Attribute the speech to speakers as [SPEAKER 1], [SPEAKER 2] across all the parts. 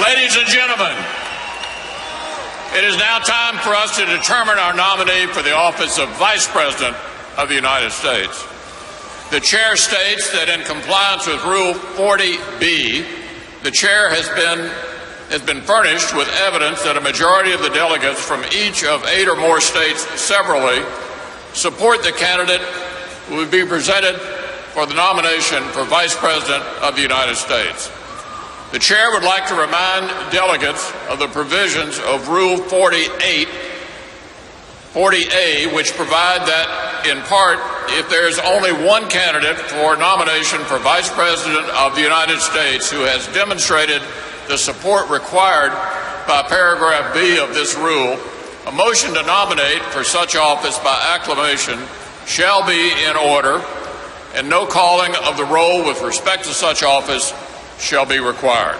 [SPEAKER 1] Ladies and gentlemen, it is now time for us to determine our nominee for the office of Vice President of the United States. The chair states that in compliance with Rule 40B, the chair has been furnished with evidence that a majority of the delegates from each of 8 or more states severally support the candidate who would be presented for the nomination for Vice President of the United States. The chair would like to remind delegates of the provisions of Rule 40A, which provide that, in part, if there is only one candidate for nomination for Vice President of the United States who has demonstrated the support required by paragraph B of this rule, a motion to nominate for such office by acclamation shall be in order, and no calling of the roll with respect to such office shall be required.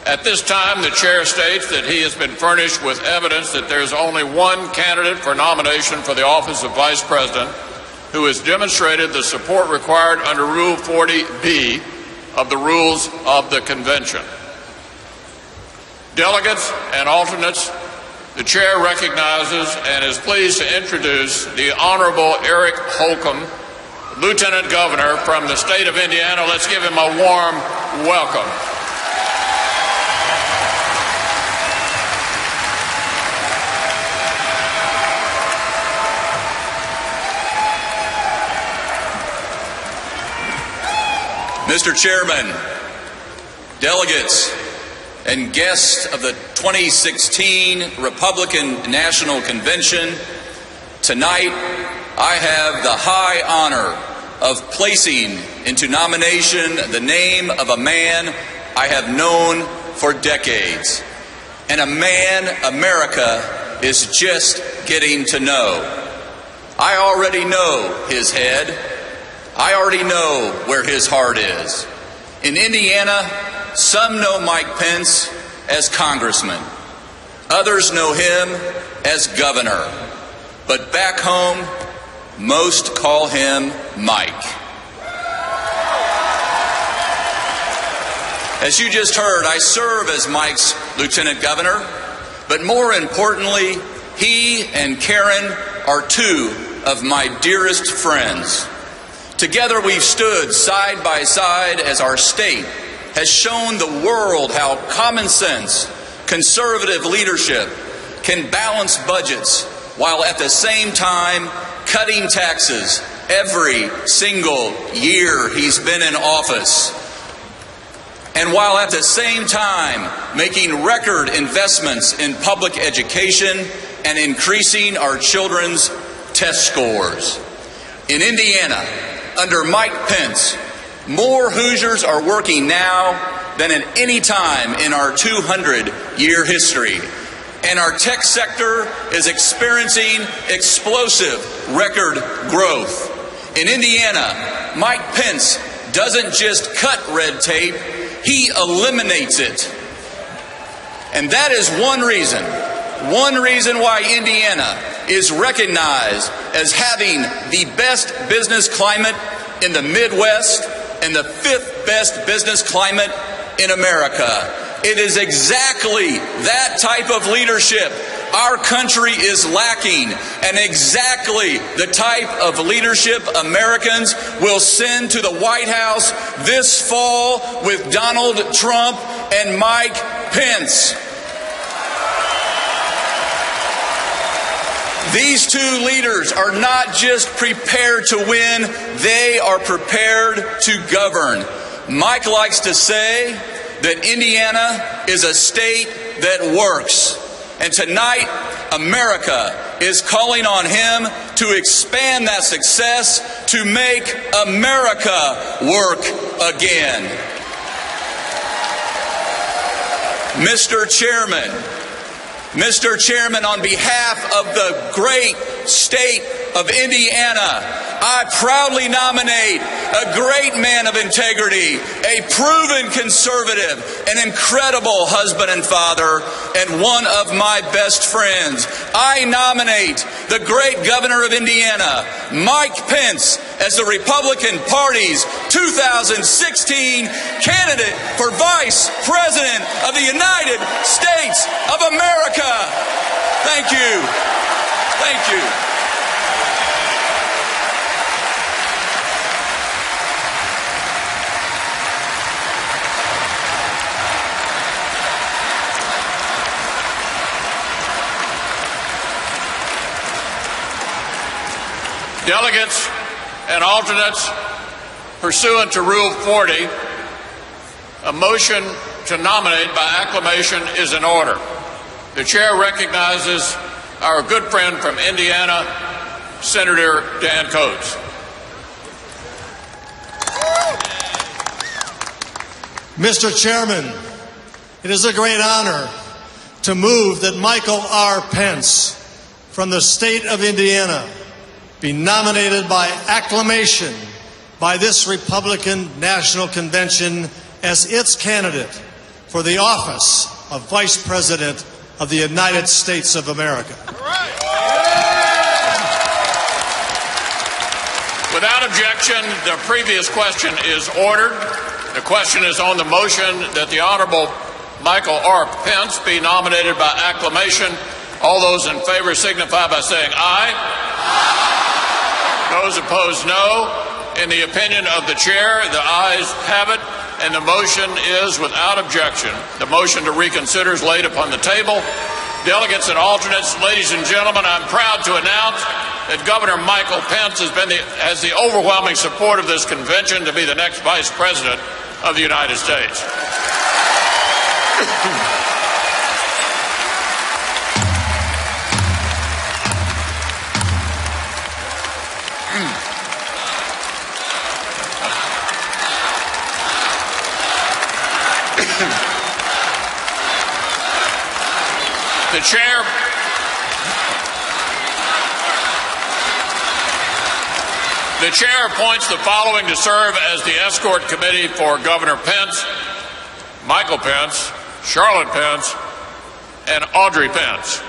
[SPEAKER 1] At this time, the chair states that he has been furnished with evidence that there is only one candidate for nomination for the office of Vice President who has demonstrated the support required under Rule 40B of the Rules of the Convention. Delegates and alternates, the chair recognizes and is pleased to introduce the Honorable Eric Holcomb, Lieutenant Governor from the state of Indiana. Let's give him a warm welcome.
[SPEAKER 2] Mr. Chairman, delegates, and guests of the 2016 Republican National Convention, tonight I have the high honor of placing into nomination the name of a man I have known for decades, and a man America is just getting to know. I already know his head. I already know where his heart is. In Indiana, some know Mike Pence as congressman. Others know him as governor. But back home, most call him Mike. As you just heard, I serve as Mike's lieutenant governor, but more importantly, he and Karen are 2 of my dearest friends. Together we've stood side by side as our state has shown the world how common sense, conservative leadership can balance budgets while at the same time cutting taxes every single year he's been in office. And while at the same time making record investments in public education and increasing our children's test scores. In Indiana, under Mike Pence, more Hoosiers are working now than at any time in our 200-year history. And our tech sector is experiencing explosive record growth. In Indiana, Mike Pence doesn't just cut red tape, he eliminates it. And that is one reason why Indiana is recognized as having the best business climate in the Midwest and the 5th best business climate in America. It is exactly that type of leadership our country is lacking, and exactly the type of leadership Americans will send to the White House this fall with Donald Trump and Mike Pence. These 2 leaders are not just prepared to win, they are prepared to govern. Mike likes to say that Indiana is a state that works. And tonight, America is calling on him to expand that success to make America work again. Mr. Chairman, on behalf of the great state of Indiana, I proudly nominate a great man of integrity, a proven conservative, an incredible husband and father, and one of my best friends. I nominate the great governor of Indiana, Mike Pence, as the Republican Party's 2016 candidate for Vice President of the United States of America. Thank you. Thank you.
[SPEAKER 1] Delegates and alternates, pursuant to Rule 40, a motion to nominate by acclamation is in order. The chair recognizes our good friend from Indiana, Senator Dan Coates.
[SPEAKER 3] Mr. Chairman, it is a great honor to move that Michael R. Pence from the state of Indiana be nominated by acclamation by this Republican National Convention as its candidate for the office of Vice President of the United States of America.
[SPEAKER 1] Without objection, the previous question is ordered. The question is on the motion that the Honorable Michael R. Pence be nominated by acclamation. All those in favor signify by saying aye. Those opposed, no. In the opinion of the chair, the ayes have it, and the motion is without objection. The motion to reconsider is laid upon the table. Delegates and alternates, ladies and gentlemen, I'm proud to announce that Governor Michael Pence has the overwhelming support of this convention to be the next Vice President of the United States. The chair appoints the following to serve as the escort committee for Governor Pence: Michael Pence, Charlotte Pence, and Audrey Pence.